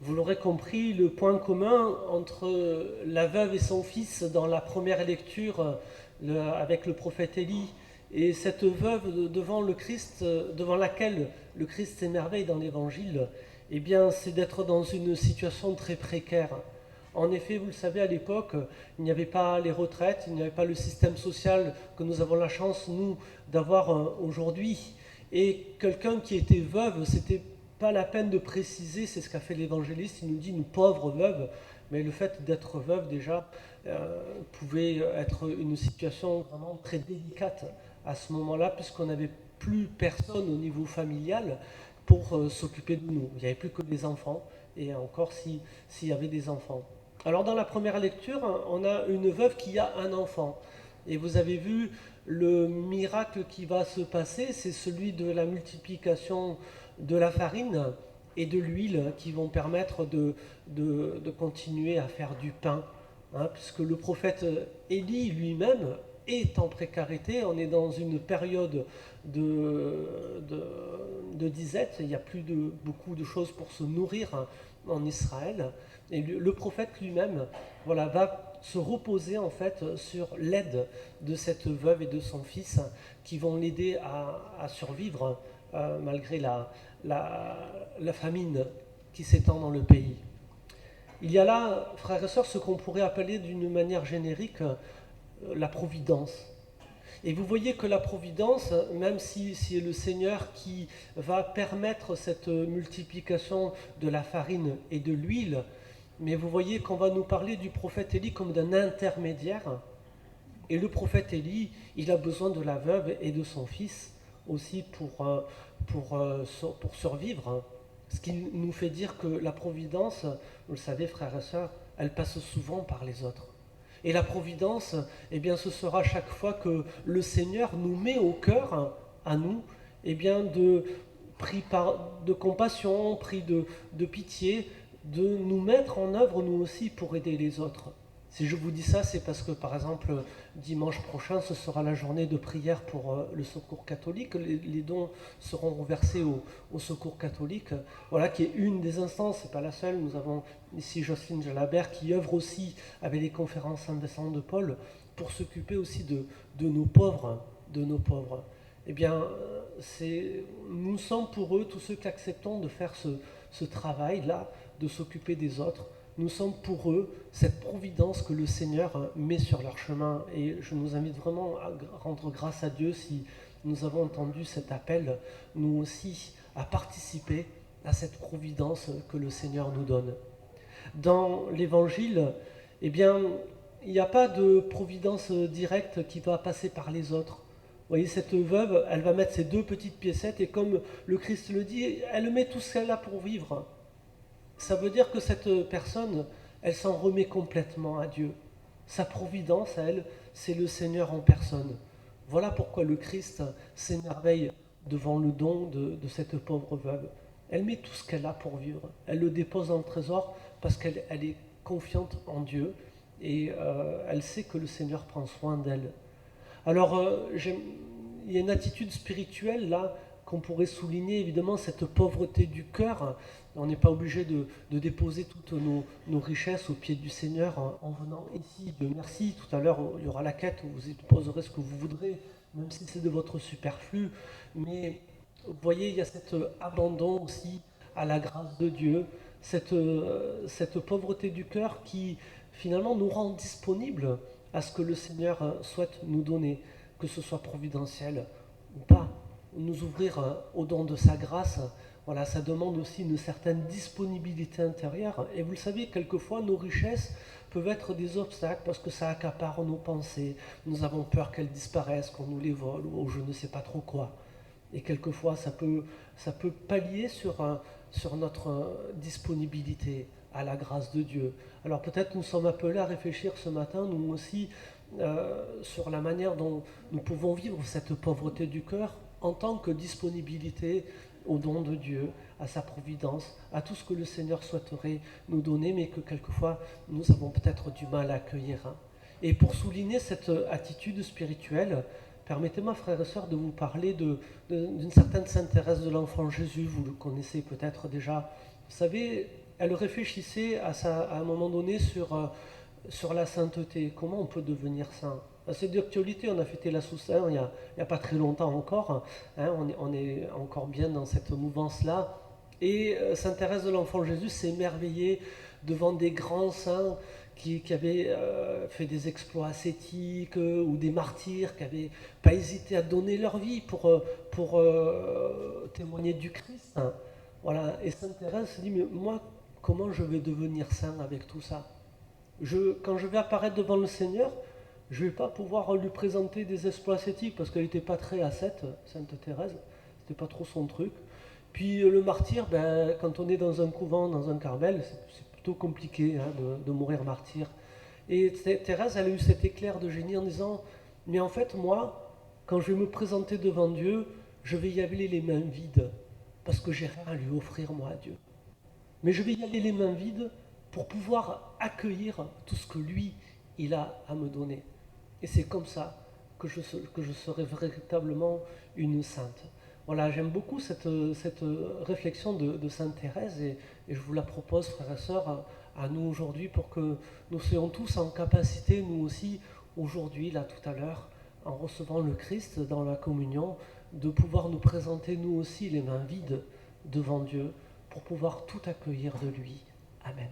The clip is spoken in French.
Vous l'aurez compris, le point commun entre la veuve et son fils dans la première lecture avec le prophète Élie et cette veuve devant le Christ, devant laquelle le Christ s'émerveille dans l'Évangile, eh bien, c'est d'être dans une situation très précaire. En effet, vous le savez, à l'époque, il n'y avait pas les retraites, il n'y avait pas le système social que nous avons la chance, nous, d'avoir aujourd'hui. Et quelqu'un qui était veuve, c'était pas la peine de préciser, c'est ce qu'a fait l'évangéliste, il nous dit une pauvre veuve, mais le fait d'être veuve déjà pouvait être une situation vraiment très délicate à ce moment-là, puisqu'on n'avait plus personne au niveau familial pour s'occuper de nous. Il n'y avait plus que des enfants, et encore s'il y avait des enfants. Alors dans la première lecture, on a une veuve qui a un enfant. Et vous avez vu le miracle qui va se passer, c'est celui de la multiplication de la farine et de l'huile qui vont permettre de continuer à faire du pain. Hein, puisque le prophète Élie lui-même est en précarité, on est dans une période de disette, il n'y a plus beaucoup de choses pour se nourrir en Israël. Et le prophète lui-même voilà, va se reposer en fait sur l'aide de cette veuve et de son fils qui vont l'aider à survivre malgré la famine qui s'étend dans le pays. Il y a là, frères et sœurs, ce qu'on pourrait appeler d'une manière générique la providence. Et vous voyez que la providence, même si c'est le Seigneur qui va permettre cette multiplication de la farine et de l'huile, mais vous voyez qu'on va nous parler du prophète Élie comme d'un intermédiaire. Et le prophète Élie, il a besoin de la veuve et de son fils aussi pour survivre. Ce qui nous fait dire que la providence, vous le savez frères et sœurs, elle passe souvent par les autres. Et la providence, eh bien, ce sera chaque fois que le Seigneur nous met au cœur, à nous, eh bien, de compassion, pris de pitié, de nous mettre en œuvre nous aussi pour aider les autres. Si je vous dis ça, c'est parce que, par exemple, dimanche prochain, ce sera la journée de prière pour le Secours catholique. Les dons seront reversés au Secours catholique, voilà, qui est une des instances, c'est pas la seule. Nous avons ici Jocelyne Jalabert qui œuvre aussi avec les conférences Saint-Vincent de Paul pour s'occuper aussi de nos pauvres, de nos pauvres. Eh bien, nous sommes pour eux, tous ceux qui acceptons de faire ce travail-là, de s'occuper des autres, nous sommes pour eux cette providence que le Seigneur met sur leur chemin. Et je nous invite vraiment à rendre grâce à Dieu si nous avons entendu cet appel, nous aussi, à participer à cette providence que le Seigneur nous donne. Dans l'Évangile, eh bien, il n'y a pas de providence directe qui va passer par les autres. Vous voyez, cette veuve, elle va mettre ses deux petites piécettes et comme le Christ le dit, elle met tout ce qu'elle a pour vivre. Ça veut dire que cette personne, elle s'en remet complètement à Dieu. Sa providence, à elle, c'est le Seigneur en personne. Voilà pourquoi le Christ s'émerveille devant le don de cette pauvre veuve. Elle met tout ce qu'elle a pour vivre. Elle le dépose dans le trésor parce qu'elle est confiante en Dieu et elle sait que le Seigneur prend soin d'elle. Alors, il y a une attitude spirituelle là qu'on pourrait souligner, évidemment, cette pauvreté du cœur. On n'est pas obligé de déposer toutes nos richesses aux pieds du Seigneur en venant ici. Dieu merci, tout à l'heure, il y aura la quête où vous y déposerez ce que vous voudrez, même si c'est de votre superflu. Mais vous voyez, il y a cet abandon aussi à la grâce de Dieu, cette pauvreté du cœur qui finalement nous rend disponibles à ce que le Seigneur souhaite nous donner, que ce soit providentiel ou pas. Nous ouvrir au don de sa grâce, voilà, ça demande aussi une certaine disponibilité intérieure. Et vous le savez, quelquefois, nos richesses peuvent être des obstacles parce que ça accapare nos pensées. Nous avons peur qu'elles disparaissent, qu'on nous les vole ou je ne sais pas trop quoi. Et quelquefois, ça peut pallier sur notre disponibilité à la grâce de Dieu. Alors peut-être nous sommes appelés à réfléchir ce matin, nous aussi, sur la manière dont nous pouvons vivre cette pauvreté du cœur en tant que disponibilité au don de Dieu, à sa providence, à tout ce que le Seigneur souhaiterait nous donner, mais que quelquefois nous avons peut-être du mal à accueillir. Et pour souligner cette attitude spirituelle, permettez-moi, frères et sœurs, de vous parler d'une certaine Sainte Thérèse de l'Enfant Jésus. Vous le connaissez peut-être déjà. Vous savez, elle réfléchissait à un moment donné sur la sainteté, comment on peut devenir saint. C'est d'actualité, on a fêté la Toussaint il y a pas très longtemps encore, hein, on est encore bien dans cette mouvance-là. Et Sainte Thérèse de l'Enfant Jésus s'est émerveillée devant des grands saints qui avaient fait des exploits ascétiques ou des martyrs, qui n'avaient pas hésité à donner leur vie pour témoigner du Christ, hein. Voilà. Et Sainte Thérèse se dit, mais moi, comment je vais devenir saint avec tout ça? Quand je vais apparaître devant le Seigneur, je ne vais pas pouvoir lui présenter des exploits ascétiques parce qu'elle n'était pas très ascète, Sainte Thérèse, c'était pas trop son truc. Puis le martyr, ben, quand on est dans un couvent, dans un Carmel, c'est plutôt compliqué, hein, de mourir martyr. Et Thérèse, elle a eu cet éclair de génie en disant, mais en fait moi, quand je vais me présenter devant Dieu, je vais y aller les mains vides, parce que j'ai rien à lui offrir moi à Dieu. Mais je vais y aller les mains vides pour pouvoir accueillir tout ce que lui, il a à me donner. Et c'est comme ça que je serai véritablement une sainte. Voilà, j'aime beaucoup cette réflexion de Sainte Thérèse et je vous la propose, frères et sœurs, à nous aujourd'hui pour que nous soyons tous en capacité, nous aussi, aujourd'hui, là tout à l'heure, en recevant le Christ dans la communion, de pouvoir nous présenter nous aussi les mains vides devant Dieu pour pouvoir tout accueillir de lui. Amen.